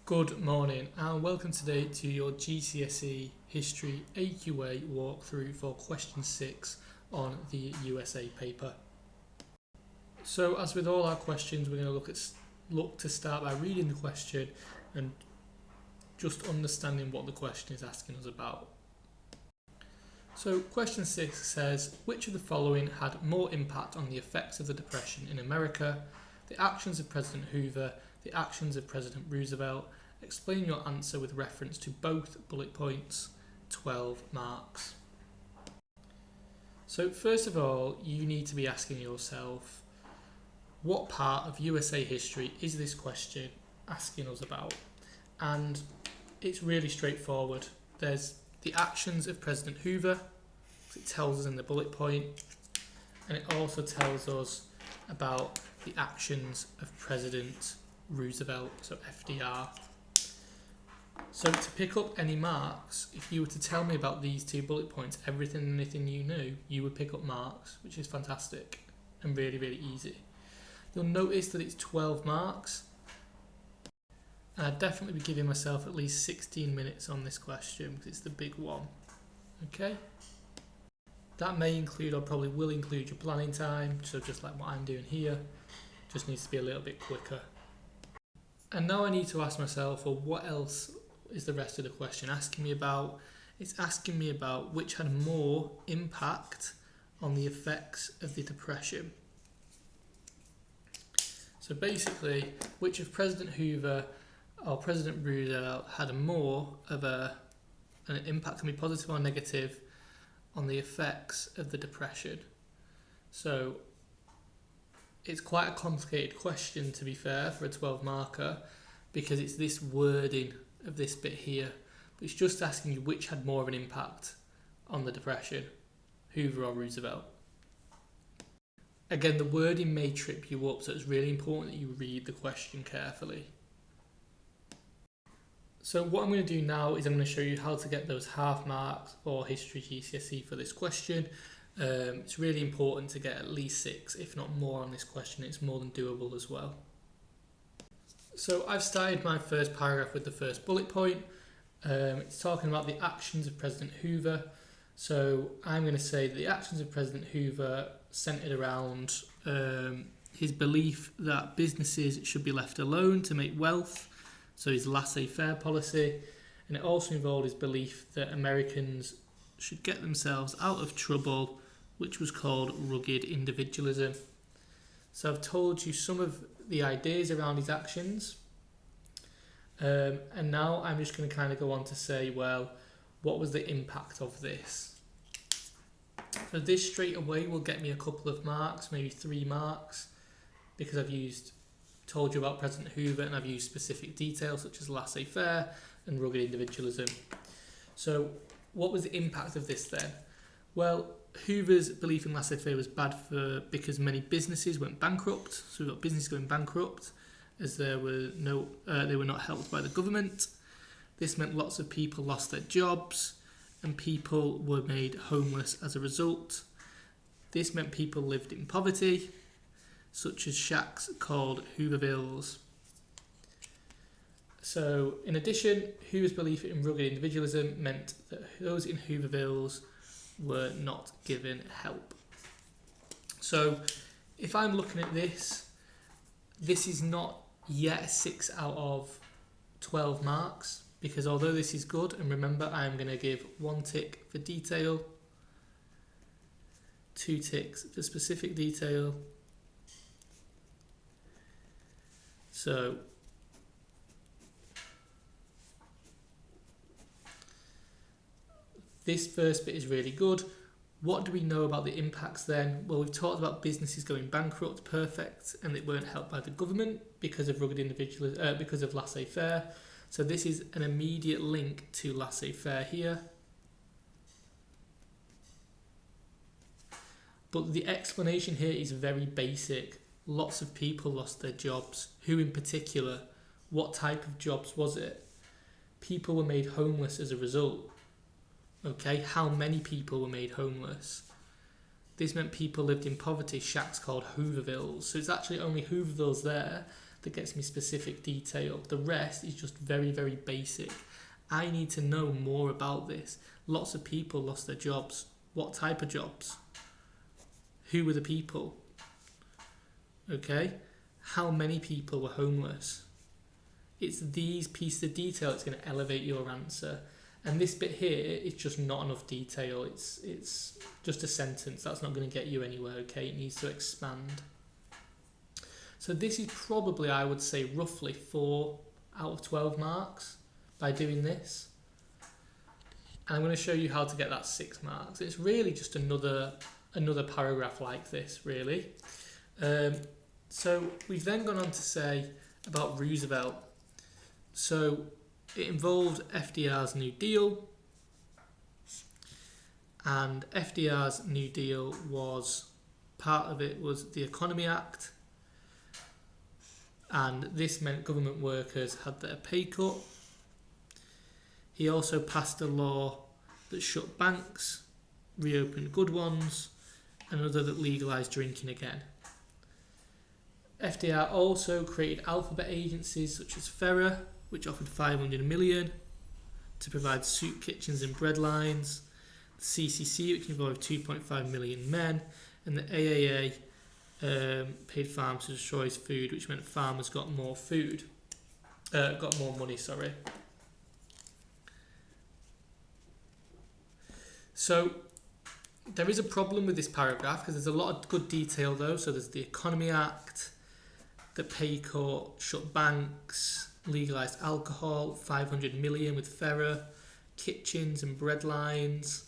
Good morning and welcome today to your GCSE History AQA walkthrough for question 6 on the USA paper. So as with all our questions, we're going to look to start by reading the question and just understanding what the question is asking us about. So question 6 says, which of the following had more impact on the effects of the Depression in America? The actions of President Hoover, the actions of President Roosevelt. Explain your answer with reference to both bullet points, 12 marks. So first of all, you need to be asking yourself, what part of USA history is this question asking us about? And it's really straightforward. There's the actions of President Hoover, it tells us in the bullet point, and it also tells us about the actions of President Roosevelt, so FDR. So to pick up any marks, if you were to tell me about these two bullet points, everything and anything you knew, you would pick up marks, which is fantastic and really, really easy. You'll notice that it's 12 marks. And I'd definitely be giving myself at least 16 minutes on this question because it's the big one. Okay? That may include, or probably will include, your planning time, so just like what I'm doing here, just needs to be a little bit quicker. And now I need to ask myself, well, what else is the rest of the question asking me about? It's asking me about which had more impact on the effects of the Depression. So basically, which of President Hoover or President Roosevelt had more of an impact, can be positive or negative, on the effects of the Depression? So it's quite a complicated question, to be fair, for a 12 marker, because it's this wording of this bit here. But it's just asking you which had more of an impact on the Depression, Hoover or Roosevelt. Again, the wording may trip you up, so it's really important that you read the question carefully. So what I'm going to do now is I'm going to show you how to get those half marks for History GCSE for this question. It's really important to get at least 6, if not more, on this question. It's more than doable as well. So I've started my first paragraph with the first bullet point. It's talking about the actions of President Hoover. So I'm going to say that the actions of President Hoover centered around his belief that businesses should be left alone to make wealth, so his laissez-faire policy, and it also involved his belief that Americans should get themselves out of trouble, which was called rugged individualism. So I've told you some of the ideas around his actions, and now I'm just going to kind of go on to say, well, what was the impact of this? So this straight away will get me a couple of marks, maybe 3 marks, because I've told you about President Hoover and I've used specific details such as laissez-faire and rugged individualism. So what was the impact of this then? Well, Hoover's belief in laissez-faire was bad because many businesses went bankrupt. So we've got businesses going bankrupt as they were not helped by the government. This meant lots of people lost their jobs and people were made homeless as a result. This meant people lived in poverty, such as shacks called Hoovervilles. So in addition, Hoover's belief in rugged individualism meant that those in Hoovervilles were not given help. So if I'm looking at this is not yet a 6 out of 12 marks, because although this is good, and remember I'm going to give 1 tick for detail, 2 ticks for specific detail. So this first bit is really good. What do we know about the impacts then? Well, we've talked about businesses going bankrupt, perfect, and they weren't helped by the government because of rugged individualism, because of laissez-faire. So this is an immediate link to laissez-faire here. But the explanation here is very basic. Lots of people lost their jobs. Who in particular? What type of jobs was it? People were made homeless as a result. Okay, how many people were made homeless? This meant people lived in poverty, shacks called Hoovervilles. So it's actually only Hoovervilles there that gets me specific detail. The rest is just very, very basic. I need to know more about this. Lots of people lost their jobs. What type of jobs? Who were the people? Okay? How many people were homeless? It's these pieces of detail that's going to elevate your answer. And this bit here is just not enough detail. It's just a sentence. That's not going to get you anywhere, okay? It needs to expand. So this is probably, I would say, roughly 4 out of 12 marks by doing this. And I'm going to show you how to get that 6 marks. It's really just another paragraph like this, really. So we've then gone on to say about Roosevelt. So it involved FDR's New Deal, and FDR's New Deal was, part of it was the Economy Act, and this meant government workers had their pay cut. He also passed a law that shut banks, reopened good ones, and another that legalised drinking again. FDR also created alphabet agencies such as FERA, which offered 500 million to provide soup kitchens and bread lines, the CCC, which involved 2.5 million men, and the AAA paid farmers to destroy his food, which meant farmers got more money. So there is a problem with this paragraph because there's a lot of good detail though. So there's the Economy Act, the pay cut, shut banks, legalised alcohol, 500 million with FERA, kitchens and bread lines,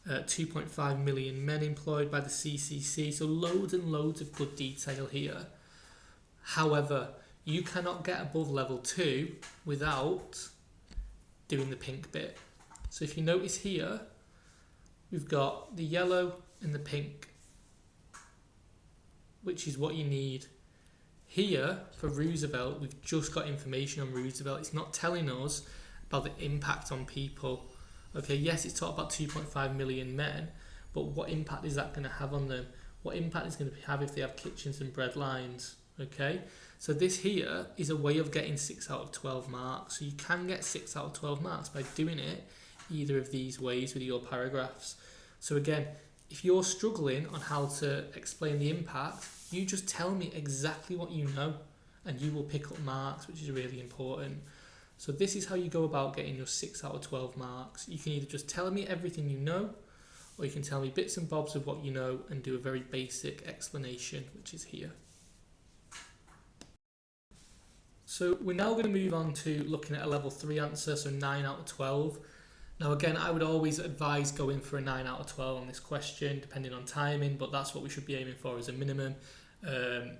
2.5 million men employed by the CCC. So loads and loads of good detail here. However, you cannot get above level 2 without doing the pink bit. So if you notice here, we've got the yellow and the pink, which is what you need. Here, for Roosevelt, we've just got information on Roosevelt. It's not telling us about the impact on people. Okay, yes, it's talking about 2.5 million men, but what impact is that going to have on them? What impact is going to have if they have kitchens and bread lines? Okay, so this here is a way of getting 6 out of 12 marks. So you can get 6 out of 12 marks by doing it either of these ways with your paragraphs. So again, if you're struggling on how to explain the impact, you just tell me exactly what you know and you will pick up marks, which is really important. So this is how you go about getting your 6 out of 12 marks. You can either just tell me everything you know, or you can tell me bits and bobs of what you know and do a very basic explanation, which is here. So we're now going to move on to looking at a level 3 answer, so 9 out of 12. Now again, I would always advise going for a 9 out of 12 on this question, depending on timing, but that's what we should be aiming for as a minimum. I'm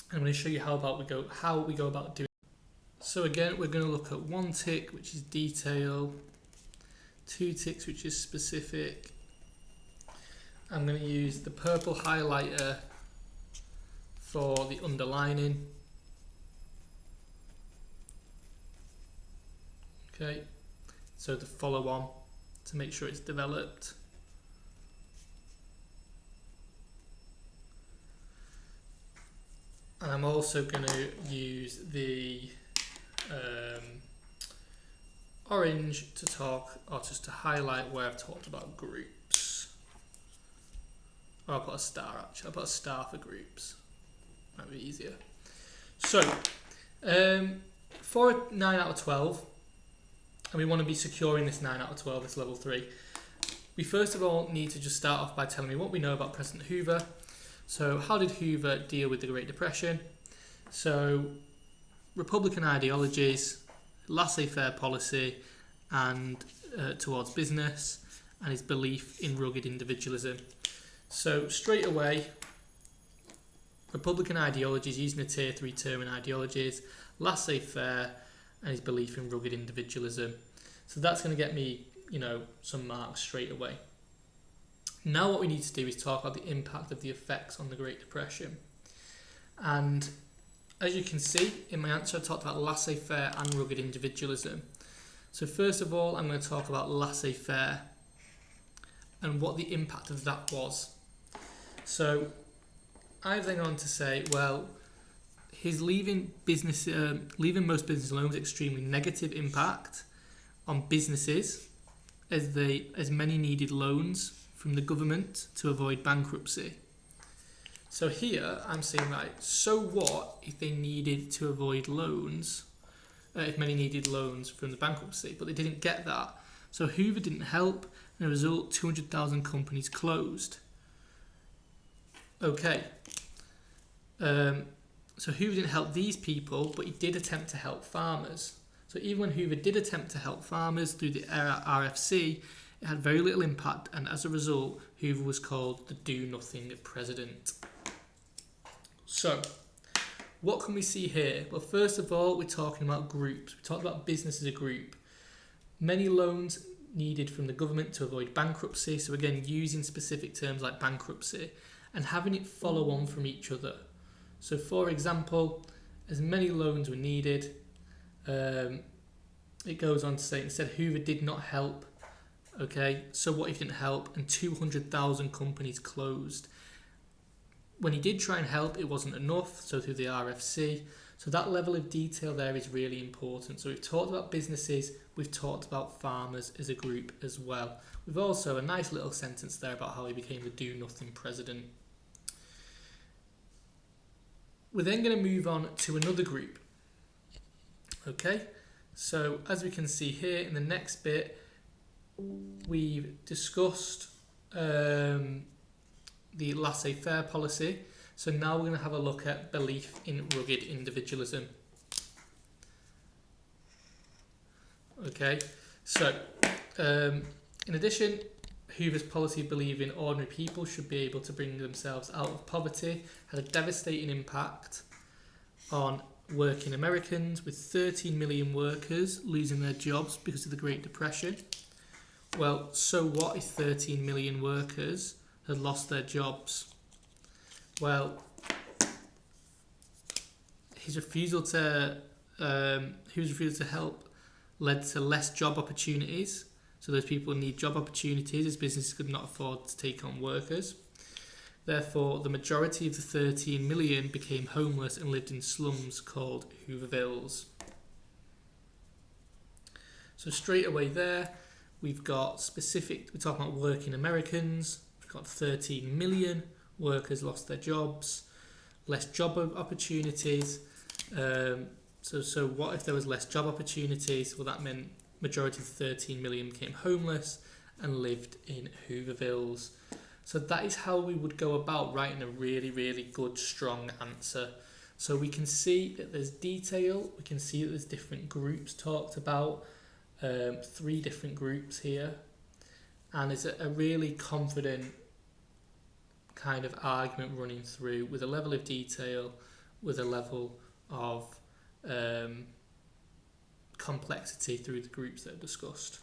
going to show you how we go about doing it. So again, we're going to look at 1 tick, which is detail, 2 ticks, which is specific. I'm going to use the purple highlighter for the underlining. Okay. So the follow on to make sure it's developed. And I'm also going to use the orange to talk, or just to highlight where I've talked about groups. Or I'll put a star actually. I'll put a star for groups. Might be easier. So, for a 9 out of 12, and we want to be securing this 9 out of 12, this level 3, we first of all need to just start off by telling me what we know about President Hoover. So how did Hoover deal with the Great Depression? So Republican ideologies, laissez-faire policy and towards business, and his belief in rugged individualism. So straight away, Republican ideologies, using a tier 3 term in ideologies, laissez-faire, and his belief in rugged individualism. So that's going to get me, some marks straight away. Now what we need to do is talk about the impact of the effects on the Great Depression. And as you can see in my answer, I talked about laissez-faire and rugged individualism. So first of all, I'm going to talk about laissez-faire and what the impact of that was. So I've then gone on to say, well, his leaving most business loans extremely negative impact on businesses as many needed loans from the government to avoid bankruptcy. So here I'm saying, right, so what if they needed to avoid loans, if many needed loans from the bankruptcy, but they didn't get that. So Hoover didn't help, and as a result 200,000 companies closed. Okay. So Hoover didn't help these people, but he did attempt to help farmers. So even when Hoover did attempt to help farmers through the RFC, it had very little impact, and as a result, Hoover was called the do-nothing president. So, what can we see here? Well, first of all, we're talking about groups. We talked about business as a group. Many loans needed from the government to avoid bankruptcy. So again, using specific terms like bankruptcy and having it follow on from each other. So for example, as many loans were needed, it goes on to say, instead Hoover did not help. Okay, so what if he didn't help? And 200,000 companies closed. When he did try and help, it wasn't enough, so through the RFC. So that level of detail there is really important. So we've talked about businesses, we've talked about farmers as a group as well. We've also a nice little sentence there about how he became the do-nothing president. We're then going to move on to another group. Okay, so as we can see here in the next bit, we've discussed the laissez-faire policy. So now we're going to have a look at belief in rugged individualism. Okay, so in addition, Hoover's policy believing ordinary people should be able to bring themselves out of poverty had a devastating impact on working Americans, with 13 million workers losing their jobs because of the Great Depression. Well, so what if 13 million workers had lost their jobs? Well, his refusal to help led to less job opportunities. So those people need job opportunities as businesses could not afford to take on workers. Therefore, the majority of the 13 million became homeless and lived in slums called Hoovervilles. So straight away there, we're talking about working Americans. We've got 13 million workers lost their jobs, less job opportunities. So what if there was less job opportunities? Well, that meant majority of the 13 million became homeless and lived in Hoovervilles. So that is how we would go about writing a really, really good, strong answer. So we can see that there's detail, we can see that there's different groups talked about, 3 different groups here, and it's a really confident kind of argument running through with a level of detail, with a level of complexity through the groups that are discussed.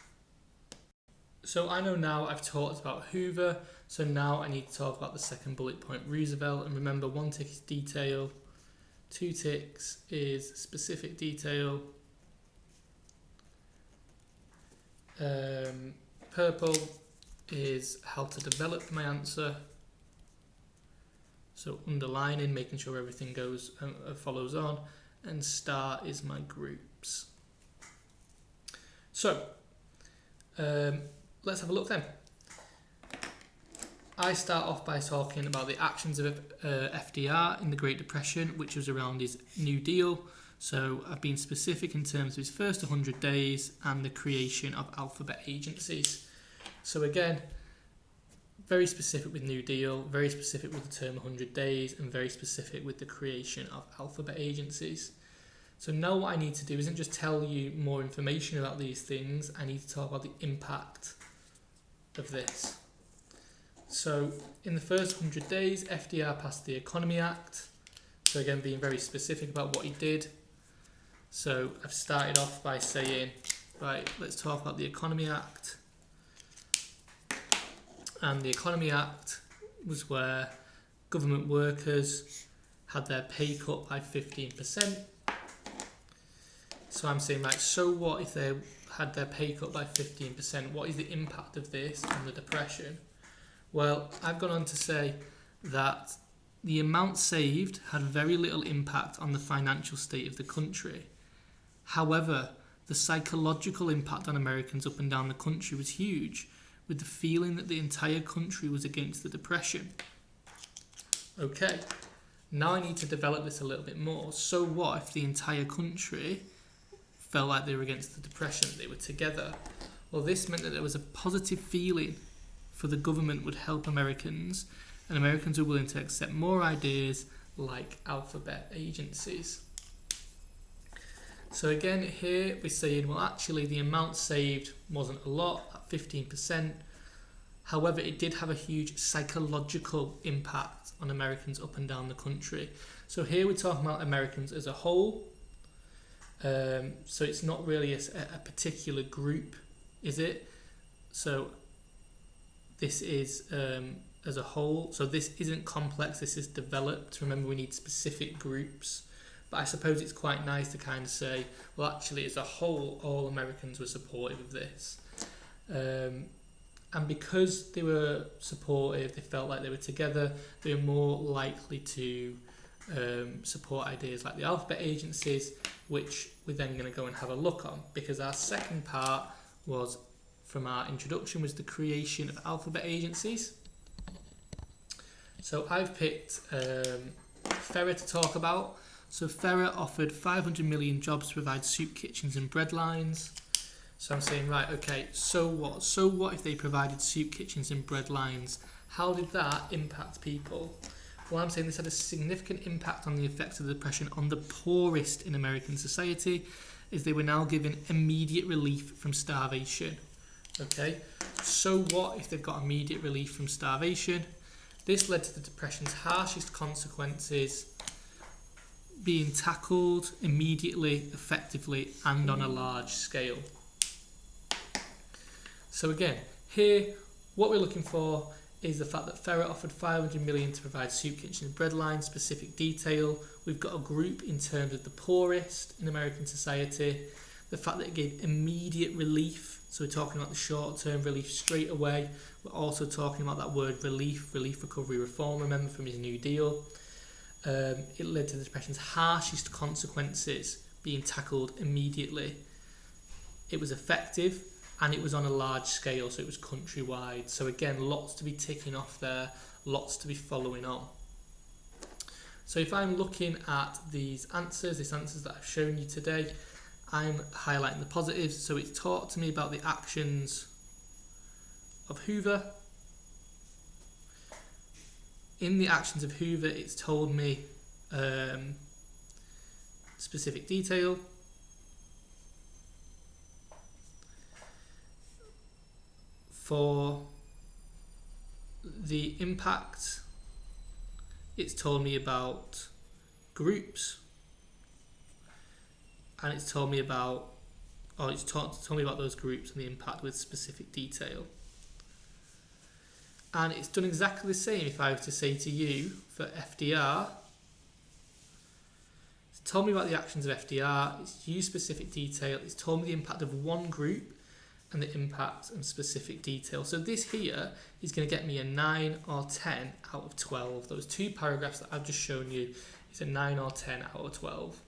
So I know now I've talked about Hoover, so now I need to talk about the second bullet point, Roosevelt. And remember, 1 tick is detail, 2 ticks is specific detail, purple is how to develop my answer, so underlining, making sure everything goes follows on, and star is my groups. So let's have a look then. I start off by talking about the actions of FDR in the Great Depression, which was around his New Deal. So I've been specific in terms of his first 100 days and the creation of alphabet agencies. So again, very specific with New Deal, very specific with the term 100 days, and very specific with the creation of alphabet agencies. So now what I need to do isn't just tell you more information about these things, I need to talk about the impact of this. So in the first 100 days, FDR passed the Economy Act. So again, being very specific about what he did. So I've started off by saying, right, let's talk about the Economy Act. And the Economy Act was where government workers had their pay cut by 15%. So I'm saying, right, so what if they had their pay cut by 15%? What is the impact of this on the Depression? Well, I've gone on to say that the amount saved had very little impact on the financial state of the country. However, the psychological impact on Americans up and down the country was huge, with the feeling that the entire country was against the Depression. Okay, now I need to develop this a little bit more. So what if the entire country felt like they were against the Depression, they were together? Well, this meant that there was a positive feeling for the government would help Americans, and Americans were willing to accept more ideas like alphabet agencies. So again, here we're saying, well, actually the amount saved wasn't a lot, at 15%. However, it did have a huge psychological impact on Americans up and down the country. So here we're talking about Americans as a whole. So it's not really a particular group, is it? So this is as a whole. So this isn't complex, this is developed. Remember, we need specific groups. But I suppose it's quite nice to kind of say, well, actually, as a whole, all Americans were supportive of this. And because they were supportive, they felt like they were together, they were more likely to support ideas like the alphabet agencies, which we're then going to go and have a look on, because our second part was, from our introduction, was the creation of alphabet agencies. So I've picked Ferrer to talk about. So Ferrer offered 500 million jobs to provide soup kitchens and bread lines. So I'm saying, right, okay, so what? So what if they provided soup kitchens and bread lines? How did that impact people? Well, I'm saying this had a significant impact on the effects of the Depression on the poorest in American society, as they were now given immediate relief from starvation. Okay, so what if they've got immediate relief from starvation? This led to the Depression's harshest consequences being tackled immediately, effectively, and on a large scale. So again, here, what we're looking for is the fact that Ferrer offered 500 million to provide soup kitchen and bread lines, specific detail. We've got a group in terms of the poorest in American society. The fact that it gave immediate relief, so we're talking about the short-term relief straight away. We're also talking about that word relief, recovery, reform, remember, from his New Deal. It led to the Depression's harshest consequences being tackled immediately. It was effective, and it was on a large scale, so it was countrywide. So again, lots to be ticking off there, lots to be following on. So if I'm looking at these answers that I've shown you today, I'm highlighting the positives. So it's talked to me about the actions of Hoover. In the actions of Hoover, it's told me specific detail. For the impact, it's told me about groups, and it's told me about, told me about those groups and the impact with specific detail. And it's done exactly the same if I was to say to you for FDR. It's told me about the actions of FDR, it's used specific detail, it's told me the impact of one group and the impact and specific detail. So this here is going to get me a 9 or 10 out of 12. Those two paragraphs that I've just shown you is a 9 or 10 out of 12.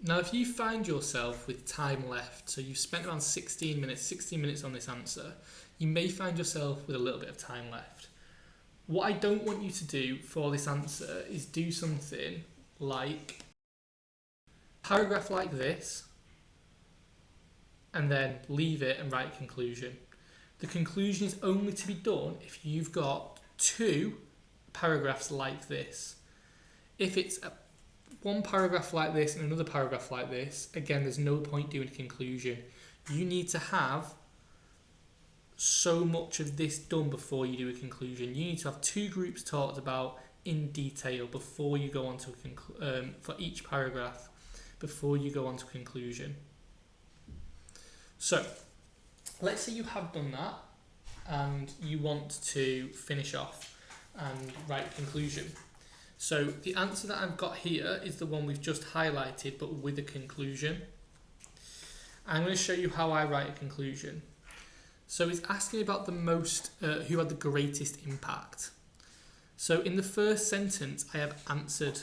Now if you find yourself with time left, so you've spent around 16 minutes on this answer, you may find yourself with a little bit of time left. What I don't want you to do for this answer is do something like a paragraph like this, and then leave it and write a conclusion. The conclusion is only to be done if you've got two paragraphs like this. If it's one paragraph like this and another paragraph like this, again, there's no point doing a conclusion. You need to have so much of this done before you do a conclusion. You need to have two groups talked about in detail before you go on to for each paragraph, before you go on to conclusion. So, let's say you have done that and you want to finish off and write a conclusion. So the answer that I've got here is the one we've just highlighted, but with a conclusion. I'm going to show you how I write a conclusion. So it's asking about the most, who had the greatest impact. So in the first sentence, I have answered.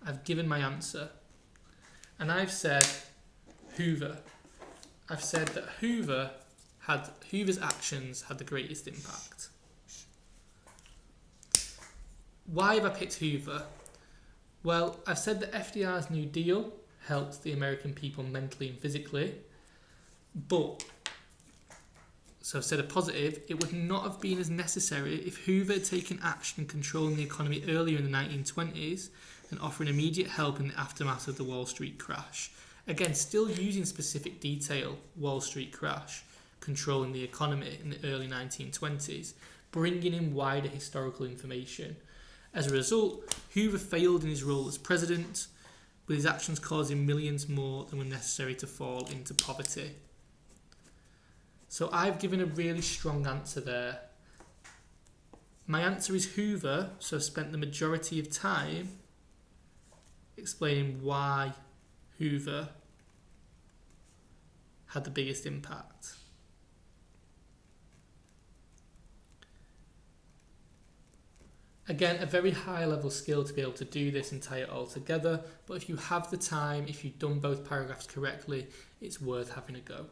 I've given my answer. And I've said Hoover. I've said that Hoover's actions had the greatest impact. Why have I picked Hoover? Well, I've said that FDR's New Deal helped the American people mentally and physically, but, so I've said a positive, it would not have been as necessary if Hoover had taken action in controlling the economy earlier in the 1920s and offering immediate help in the aftermath of the Wall Street crash. Again, still using specific detail, Wall Street crash, controlling the economy in the early 1920s, bringing in wider historical information. As a result, Hoover failed in his role as president, with his actions causing millions more than were necessary to fall into poverty. So I've given a really strong answer there. My answer is Hoover, so I've spent the majority of time explaining why Hoover had the biggest impact. Again, a very high level skill to be able to do this and tie it all together, but if you have the time, if you've done both paragraphs correctly, it's worth having a go.